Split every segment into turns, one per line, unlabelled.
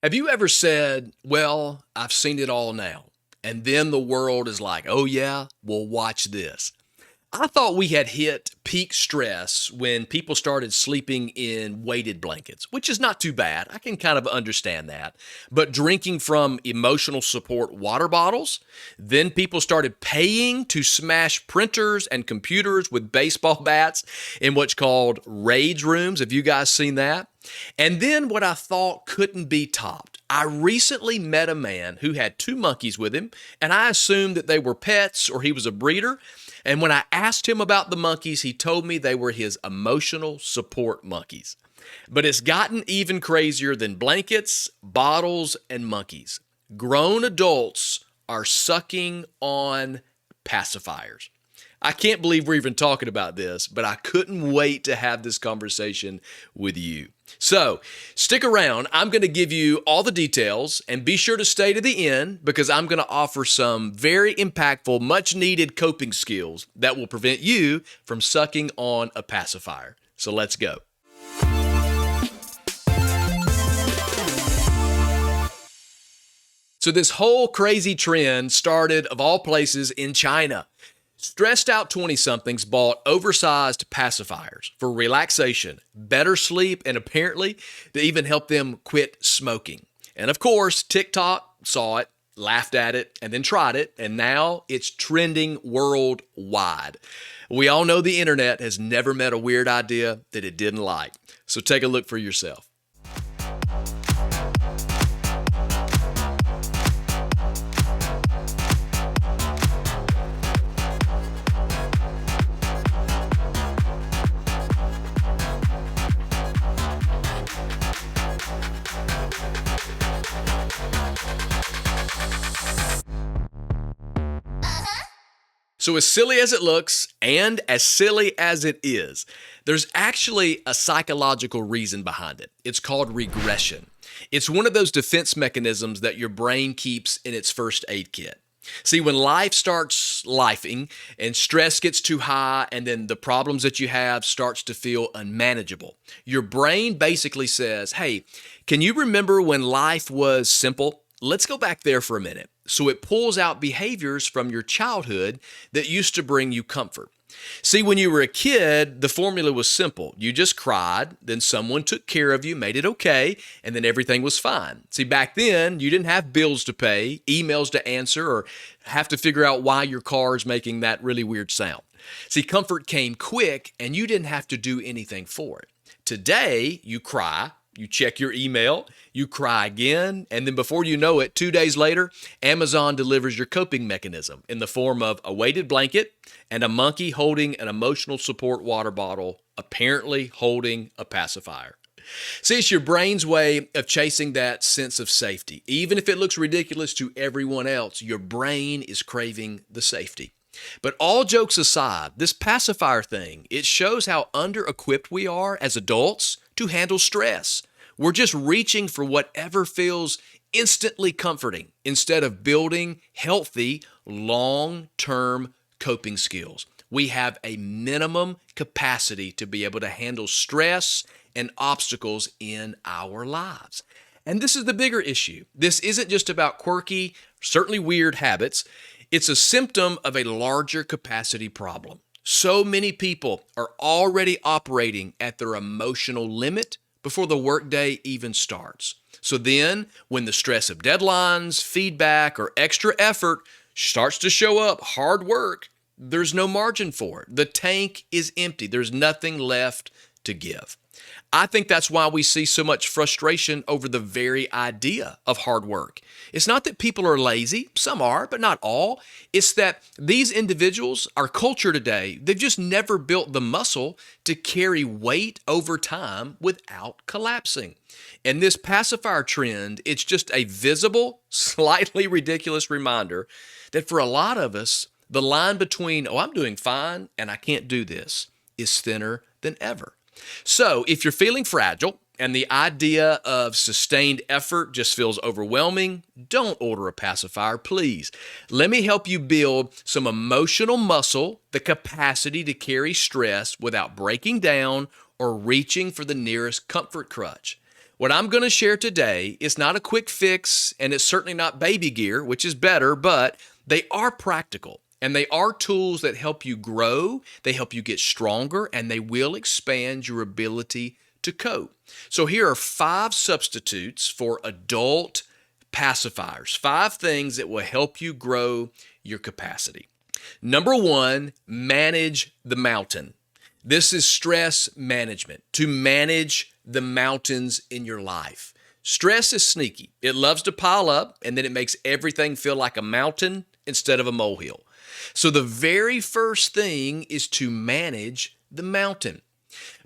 Have you ever said, well, I've seen it all now? And then the world is like, oh, yeah, well, watch this. I thought we had hit peak stress when people started sleeping in weighted blankets, which is not too bad. I can kind of understand that. But drinking from emotional support water bottles, then people started paying to smash printers and computers with baseball bats in what's called rage rooms. Have you guys seen that? And then what I thought couldn't be topped. I recently met a man who had two monkeys with him, and I assumed that they were pets or he was a breeder. And when I asked him about the monkeys, he told me they were his emotional support monkeys. But it's gotten even crazier than blankets, bottles, and monkeys. Grown adults are sucking on pacifiers. I can't believe we're even talking about this, but I couldn't wait to have this conversation with you. So stick around. I'm going to give you all the details and be sure to stay to the end because I'm going to offer some very impactful, much needed coping skills that will prevent you from sucking on a pacifier. So let's go. So this whole crazy trend started, of all places, in China. Stressed out 20-somethings bought oversized pacifiers for relaxation, better sleep, and apparently to even help them quit smoking. And of course, TikTok saw it, laughed at it, and then tried it, and now it's trending worldwide. We all know the internet has never met a weird idea that it didn't like. So take a look for yourself. So as silly as it looks and as silly as it is, there's actually a psychological reason behind it. It's called regression. It's one of those defense mechanisms that your brain keeps in its first aid kit. See, when life starts lifing and stress gets too high and then the problems that you have starts to feel unmanageable, your brain basically says, hey, can you remember when life was simple? Let's go back there for a minute. So it pulls out behaviors from your childhood that used to bring you comfort. See, when you were a kid, the formula was simple. You just cried, then someone took care of you, made it okay, and then everything was fine. See, back then, you didn't have bills to pay, emails to answer, or have to figure out why your car is making that really weird sound. See, comfort came quick, and you didn't have to do anything for it. Today, you cry, you check your email, you cry again, and then before you know it, 2 days later, Amazon delivers your coping mechanism in the form of a weighted blanket and a monkey holding an emotional support water bottle, apparently holding a pacifier. See, it's your brain's way of chasing that sense of safety. Even if it looks ridiculous to everyone else, your brain is craving the safety. But all jokes aside, this pacifier thing, it shows how under-equipped we are as adults to handle stress. We're just reaching for whatever feels instantly comforting instead of building healthy, long-term coping skills. We have a minimum capacity to be able to handle stress and obstacles in our lives. And this is the bigger issue. This isn't just about quirky, certainly weird habits. It's a symptom of a larger capacity problem. So many people are already operating at their emotional limit before the workday even starts. So then, when the stress of deadlines, feedback, or extra effort starts to show up, hard work, there's no margin for it. The tank is empty. There's nothing left to give. I think that's why we see so much frustration over the very idea of hard work. It's not that people are lazy. Some are, but not all. It's that these individuals, our culture today, they've just never built the muscle to carry weight over time without collapsing. And this pacifier trend, it's just a visible, slightly ridiculous reminder that for a lot of us, the line between, oh, I'm doing fine and I can't do this is thinner than ever. So if you're feeling fragile and the idea of sustained effort just feels overwhelming, don't order a pacifier, please. Let me help you build some emotional muscle, the capacity to carry stress without breaking down or reaching for the nearest comfort crutch. What I'm going to share today is not a quick fix, and it's certainly not baby gear, which is better, but they are practical. And they are tools that help you grow, they help you get stronger, and they will expand your ability to cope. So here are 5 substitutes for adult pacifiers, 5 things that will help you grow your capacity. Number 1, manage the mountain. This is stress management, to manage the mountains in your life. Stress is sneaky. It loves to pile up, and then it makes everything feel like a mountain instead of a molehill. So the very first thing is to manage the mountain.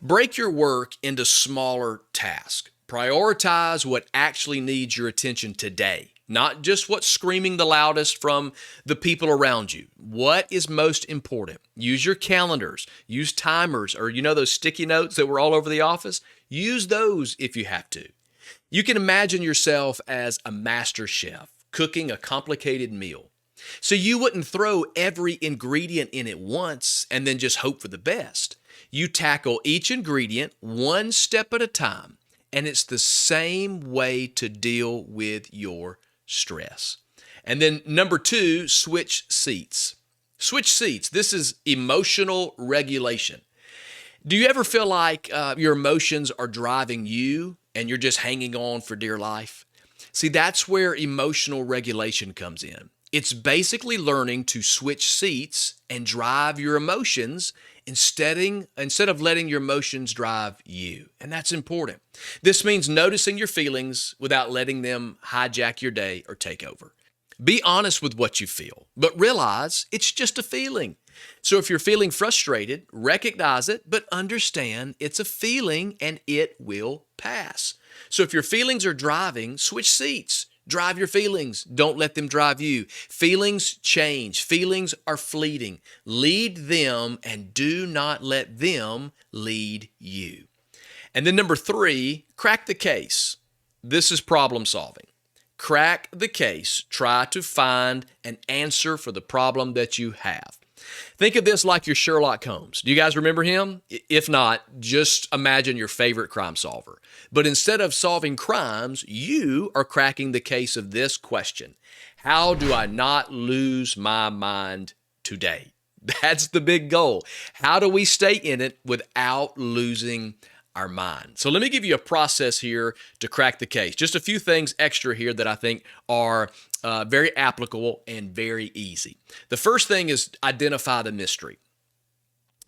Break your work into smaller tasks. Prioritize what actually needs your attention today, not just what's screaming the loudest from the people around you. What is most important? Use your calendars, use timers, or those sticky notes that were all over the office? Use those if you have to. You can imagine yourself as a master chef cooking a complicated meal. So you wouldn't throw every ingredient in at once and then just hope for the best. You tackle each ingredient one step at a time, and it's the same way to deal with your stress. And then number 2, switch seats. Switch seats. This is emotional regulation. Do you ever feel like your emotions are driving you and you're just hanging on for dear life? See, that's where emotional regulation comes in. It's basically learning to switch seats and drive your emotions instead of letting your emotions drive you. And that's important. This means noticing your feelings without letting them hijack your day or take over. Be honest with what you feel, but realize it's just a feeling. So if you're feeling frustrated, recognize it, but understand it's a feeling and it will pass. So if your feelings are driving, switch seats. Drive your feelings. Don't let them drive you. Feelings change. Feelings are fleeting. Lead them and do not let them lead you. And then number 3, crack the case. This is problem solving. Crack the case. Try to find an answer for the problem that you have. Think of this like your Sherlock Holmes. Do you guys remember him? If not, just imagine your favorite crime solver. But instead of solving crimes, you are cracking the case of this question: how do I not lose my mind today? That's the big goal. How do we stay in it without losing our mind? So let me give you a process here to crack the case. Just a few things extra here that I think are very applicable and very easy. The first thing is identify the mystery.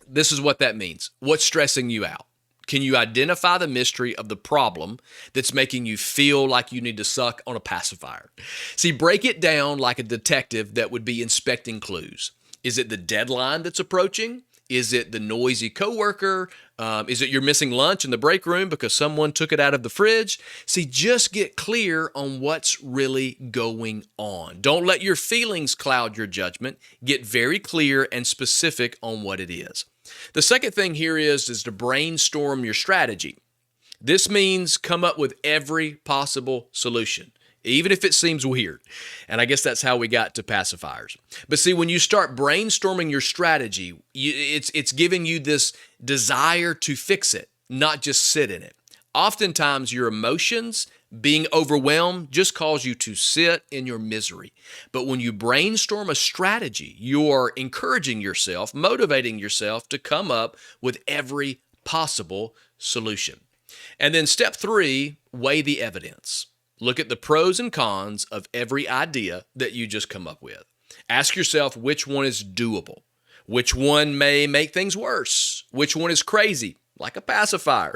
This is what that means. What's stressing you out? Can you identify the mystery of the problem that's making you feel like you need to suck on a pacifier? See, break it down like a detective that would be inspecting clues. Is it the deadline that's approaching? Is it the noisy coworker? Is it you're missing lunch in the break room because someone took it out of the fridge? See, just get clear on what's really going on. Don't let your feelings cloud your judgment. Get very clear and specific on what it is. The second thing here is to brainstorm your strategy. This means come up with every possible solution, even if it seems weird. And I guess that's how we got to pacifiers. But see, when you start brainstorming your strategy, it's giving you this desire to fix it, not just sit in it. Oftentimes, your emotions, being overwhelmed, just cause you to sit in your misery. But when you brainstorm a strategy, you're encouraging yourself, motivating yourself to come up with every possible solution. And then step 3, weigh the evidence. Look at the pros and cons of every idea that you just come up with. Ask yourself which one is doable, which one may make things worse, which one is crazy, like a pacifier.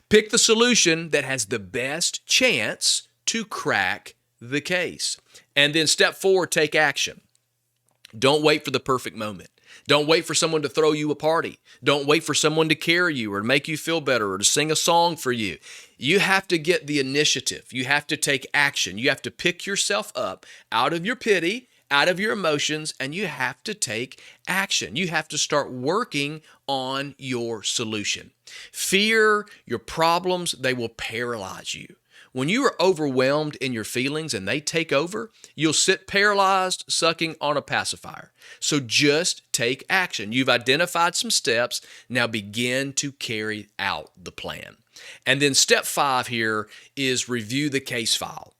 Pick the solution that has the best chance to crack the case. And then step 4, take action. Don't wait for the perfect moment. Don't wait for someone to throw you a party. Don't wait for someone to carry you or to make you feel better or to sing a song for you. You have to get the initiative. You have to take action. You have to pick yourself up out of your pity, out of your emotions, and you have to take action. You have to start working on your solution. Fear, your problems, they will paralyze you. When you are overwhelmed in your feelings and they take over, you'll sit paralyzed, sucking on a pacifier. So just take action. You've identified some steps. Now begin to carry out the plan. And then step 5 here is review the case file.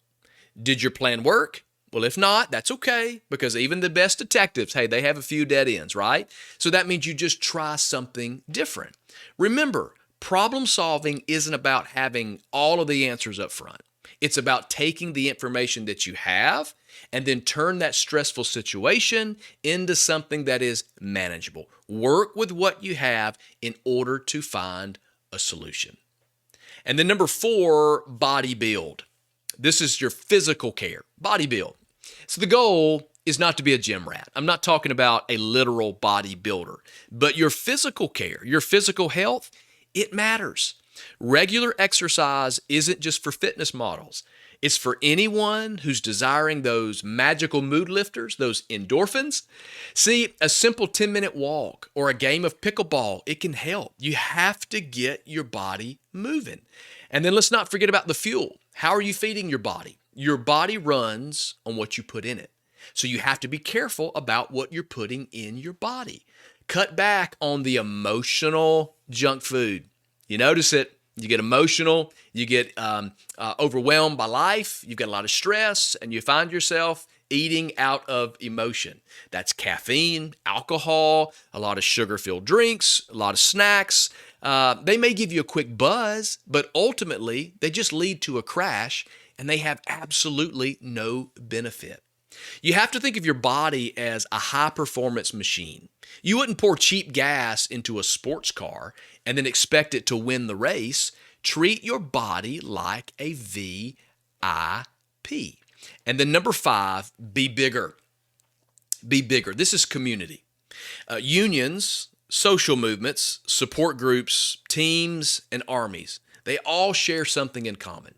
Did your plan work? Well, if not, that's okay, because even the best detectives, hey, they have a few dead ends, right? So that means you just try something different. Remember, problem solving isn't about having all of the answers up front. It's about taking the information that you have and then turn that stressful situation into something that is manageable. Work with what you have in order to find a solution. And then number 4, body build. This is your physical care, body build. So the goal is not to be a gym rat. I'm not talking about a literal bodybuilder, but your physical care, your physical health, it matters. Regular exercise isn't just for fitness models. It's for anyone who's desiring those magical mood lifters, those endorphins. See, a simple 10-minute walk or a game of pickleball, it can help. You have to get your body moving. And then let's not forget about the fuel. How are you feeding your body? Your body runs on what you put in it. So you have to be careful about what you're putting in your body. Cut back on the emotional junk food. You notice it. You get emotional, you get overwhelmed by life, you've got a lot of stress, and you find yourself eating out of emotion. That's caffeine, alcohol, a lot of sugar-filled drinks, a lot of snacks. They may give you a quick buzz, but ultimately, they just lead to a crash, and they have absolutely no benefit. You have to think of your body as a high-performance machine. You wouldn't pour cheap gas into a sports car and then expect it to win the race. Treat your body like a VIP. And then number 5, be bigger. Be bigger. This is community. Unions, social movements, support groups, teams, and armies, they all share something in common.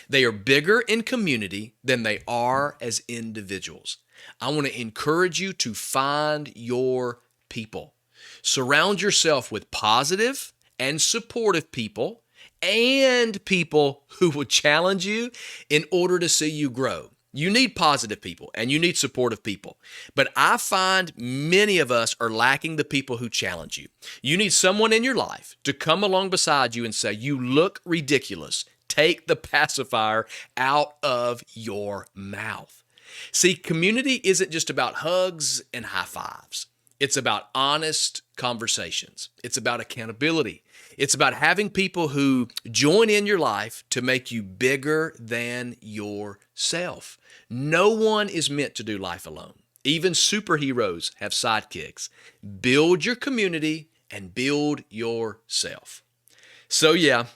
They are bigger in community than they are as individuals. I want to encourage you to find your people. Surround yourself with positive and supportive people and people who will challenge you in order to see you grow. You need positive people and you need supportive people. But I find many of us are lacking the people who challenge you. You need someone in your life to come along beside you and say, "You look ridiculous. Take the pacifier out of your mouth." See, community isn't just about hugs and high fives. It's about honest conversations. It's about accountability. It's about having people who join in your life to make you bigger than yourself. No one is meant to do life alone. Even superheroes have sidekicks. Build your community and build yourself. So yeah,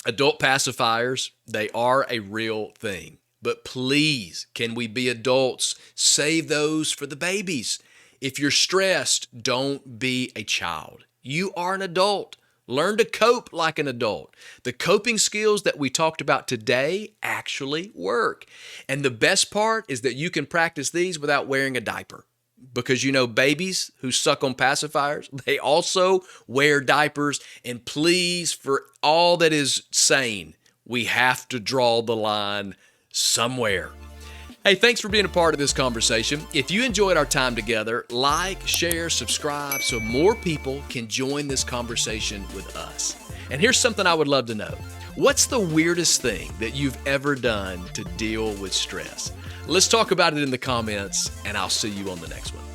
adult pacifiers, they are a real thing. But please, can we be adults? Save those for the babies. If you're stressed, don't be a child. You are an adult. Learn to cope like an adult. The coping skills that we talked about today actually work. And the best part is that you can practice these without wearing a diaper. Because you know babies who suck on pacifiers, they also wear diapers. And please, for all that is sane, we have to draw the line somewhere. Hey, thanks for being a part of this conversation. If you enjoyed our time together, like, share, subscribe so more people can join this conversation with us. And here's something I would love to know. What's the weirdest thing that you've ever done to deal with stress? Let's talk about it in the comments, and I'll see you on the next one.